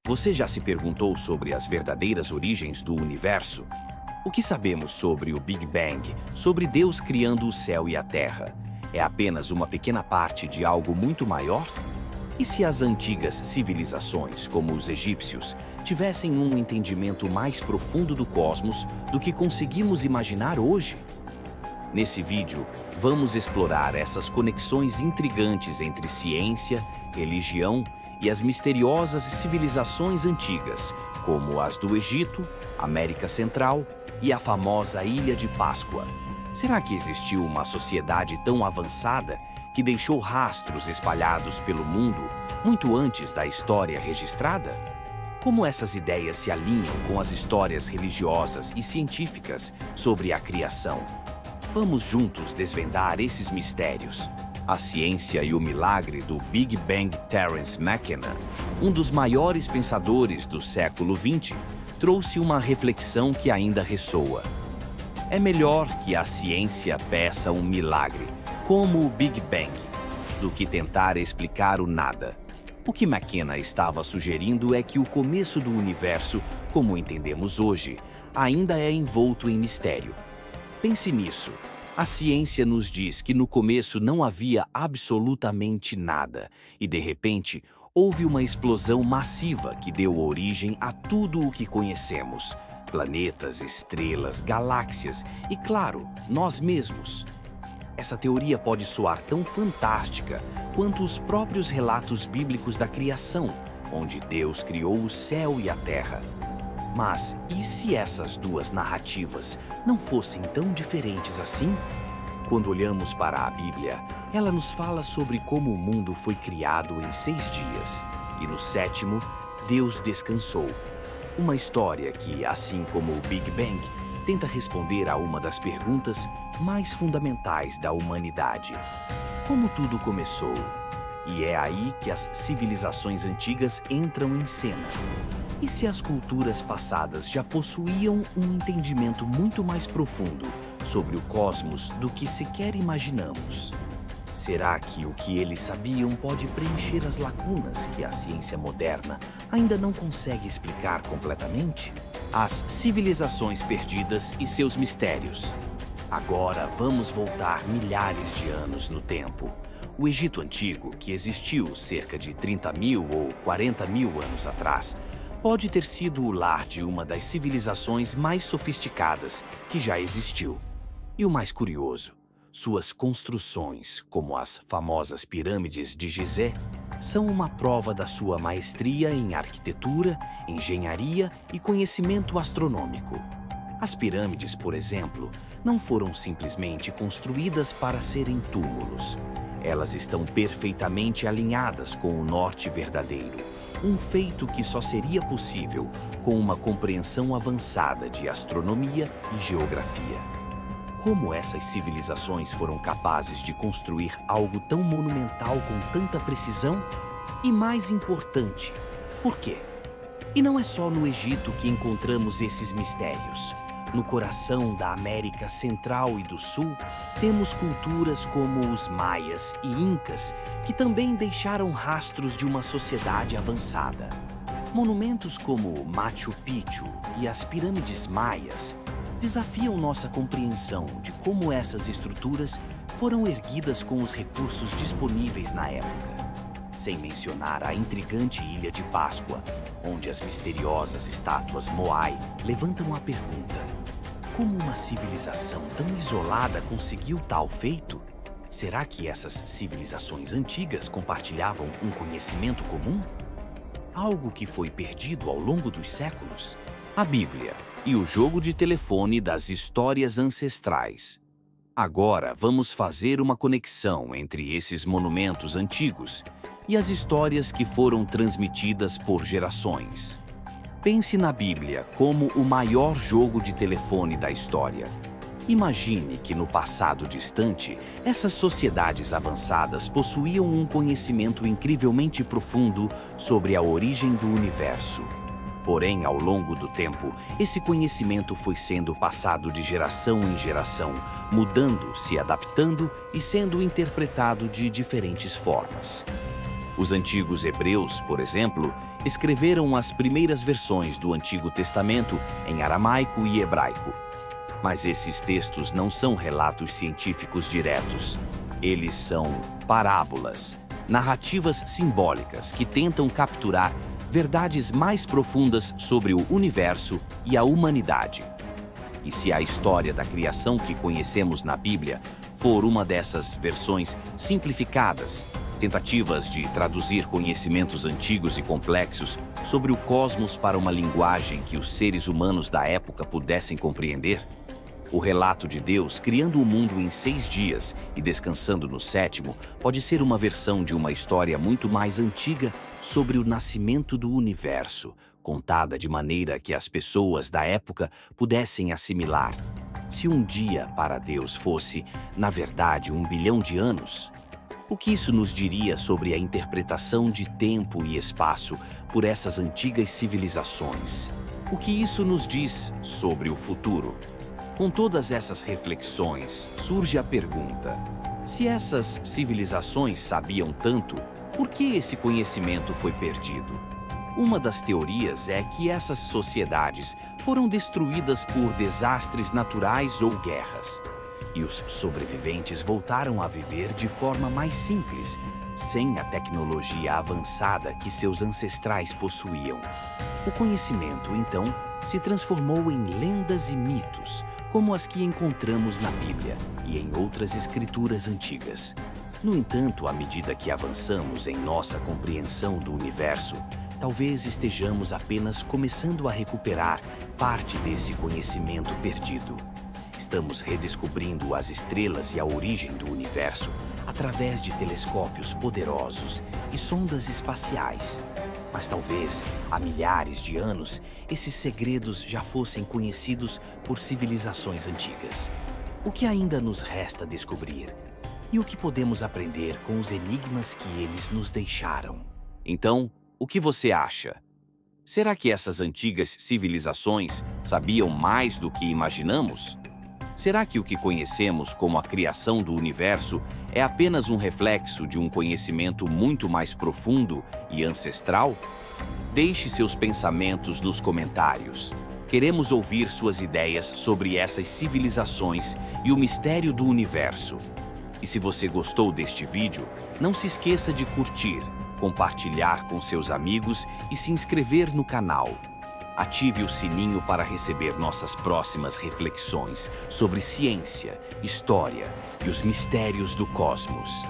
Você já se perguntou sobre as verdadeiras origens do universo? O que sabemos sobre o Big Bang, sobre Deus criando o céu e a Terra? É apenas uma pequena parte de algo muito maior? E se as antigas civilizações, como os egípcios, tivessem um entendimento mais profundo do cosmos do que conseguimos imaginar hoje? Nesse vídeo, vamos explorar essas conexões intrigantes entre ciência, religião e as misteriosas civilizações antigas, como as do Egito, América Central e a famosa Ilha de Páscoa. Será que existiu uma sociedade tão avançada que deixou rastros espalhados pelo mundo muito antes da história registrada? Como essas ideias se alinham com as histórias religiosas e científicas sobre a criação? Vamos juntos desvendar esses mistérios. A ciência e o milagre do Big Bang. Terence McKenna, um dos maiores pensadores do século XX, trouxe uma reflexão que ainda ressoa. É melhor que a ciência peça um milagre, como o Big Bang, do que tentar explicar o nada. O que McKenna estava sugerindo é que o começo do universo, como entendemos hoje, ainda é envolto em mistério. Pense nisso. A ciência nos diz que no começo não havia absolutamente nada e, de repente, houve uma explosão massiva que deu origem a tudo o que conhecemos: planetas, estrelas, galáxias e, claro, nós mesmos. Essa teoria pode soar tão fantástica quanto os próprios relatos bíblicos da criação, onde Deus criou o céu e a terra. Mas e se essas duas narrativas não fossem tão diferentes assim? Quando olhamos para a Bíblia, ela nos fala sobre como o mundo foi criado em 6 dias, e no 7º, Deus descansou. Uma história que, assim como o Big Bang, tenta responder a uma das perguntas mais fundamentais da humanidade: como tudo começou? E é aí que as civilizações antigas entram em cena. E se as culturas passadas já possuíam um entendimento muito mais profundo sobre o cosmos do que sequer imaginamos? Será que o que eles sabiam pode preencher as lacunas que a ciência moderna ainda não consegue explicar completamente? As civilizações perdidas e seus mistérios. Agora vamos voltar milhares de anos no tempo. O Egito Antigo, que existiu cerca de 30.000 ou 40.000 anos atrás, pode ter sido o lar de uma das civilizações mais sofisticadas que já existiu. E o mais curioso, suas construções, como as famosas pirâmides de Gizé, são uma prova da sua maestria em arquitetura, engenharia e conhecimento astronômico. As pirâmides, por exemplo, não foram simplesmente construídas para serem túmulos. Elas estão perfeitamente alinhadas com o norte verdadeiro, um feito que só seria possível com uma compreensão avançada de astronomia e geografia. Como essas civilizações foram capazes de construir algo tão monumental com tanta precisão? E mais importante, por quê? E não é só no Egito que encontramos esses mistérios. No coração da América Central e do Sul, temos culturas como os Maias e Incas, que também deixaram rastros de uma sociedade avançada. Monumentos como Machu Picchu e as pirâmides maias desafiam nossa compreensão de como essas estruturas foram erguidas com os recursos disponíveis na época. Sem mencionar a intrigante Ilha de Páscoa, onde as misteriosas estátuas Moai levantam a pergunta: como uma civilização tão isolada conseguiu tal feito? Será que essas civilizações antigas compartilhavam um conhecimento comum? Algo que foi perdido ao longo dos séculos? A Bíblia e o jogo de telefone das histórias ancestrais. Agora vamos fazer uma conexão entre esses monumentos antigos e as histórias que foram transmitidas por gerações. Pense na Bíblia como o maior jogo de telefone da história. Imagine que no passado distante, essas sociedades avançadas possuíam um conhecimento incrivelmente profundo sobre a origem do universo. Porém, ao longo do tempo, esse conhecimento foi sendo passado de geração em geração, mudando, se adaptando e sendo interpretado de diferentes formas. Os antigos hebreus, por exemplo, escreveram as primeiras versões do Antigo Testamento em aramaico e hebraico. Mas esses textos não são relatos científicos diretos. Eles são parábolas, narrativas simbólicas que tentam capturar verdades mais profundas sobre o universo e a humanidade. E se a história da criação que conhecemos na Bíblia for uma dessas versões simplificadas, tentativas de traduzir conhecimentos antigos e complexos sobre o cosmos para uma linguagem que os seres humanos da época pudessem compreender, o relato de Deus criando o mundo em 6 dias e descansando no 7º pode ser uma versão de uma história muito mais antiga sobre o nascimento do universo, contada de maneira que as pessoas da época pudessem assimilar. Se um dia para Deus fosse, na verdade, 1 bilhão de anos, o que isso nos diria sobre a interpretação de tempo e espaço por essas antigas civilizações? O que isso nos diz sobre o futuro? Com todas essas reflexões, surge a pergunta: se essas civilizações sabiam tanto, por que esse conhecimento foi perdido? Uma das teorias é que essas sociedades foram destruídas por desastres naturais ou guerras. E os sobreviventes voltaram a viver de forma mais simples, sem a tecnologia avançada que seus ancestrais possuíam. O conhecimento, então, se transformou em lendas e mitos, como as que encontramos na Bíblia e em outras escrituras antigas. No entanto, à medida que avançamos em nossa compreensão do universo, talvez estejamos apenas começando a recuperar parte desse conhecimento perdido. Estamos redescobrindo as estrelas e a origem do universo através de telescópios poderosos e sondas espaciais. Mas talvez, há milhares de anos, esses segredos já fossem conhecidos por civilizações antigas. O que ainda nos resta descobrir? E o que podemos aprender com os enigmas que eles nos deixaram? Então, o que você acha? Será que essas antigas civilizações sabiam mais do que imaginamos? Será que o que conhecemos como a criação do universo é apenas um reflexo de um conhecimento muito mais profundo e ancestral? Deixe seus pensamentos nos comentários. Queremos ouvir suas ideias sobre essas civilizações e o mistério do universo. E se você gostou deste vídeo, não se esqueça de curtir, compartilhar com seus amigos e se inscrever no canal. Ative o sininho para receber nossas próximas reflexões sobre ciência, história e os mistérios do cosmos.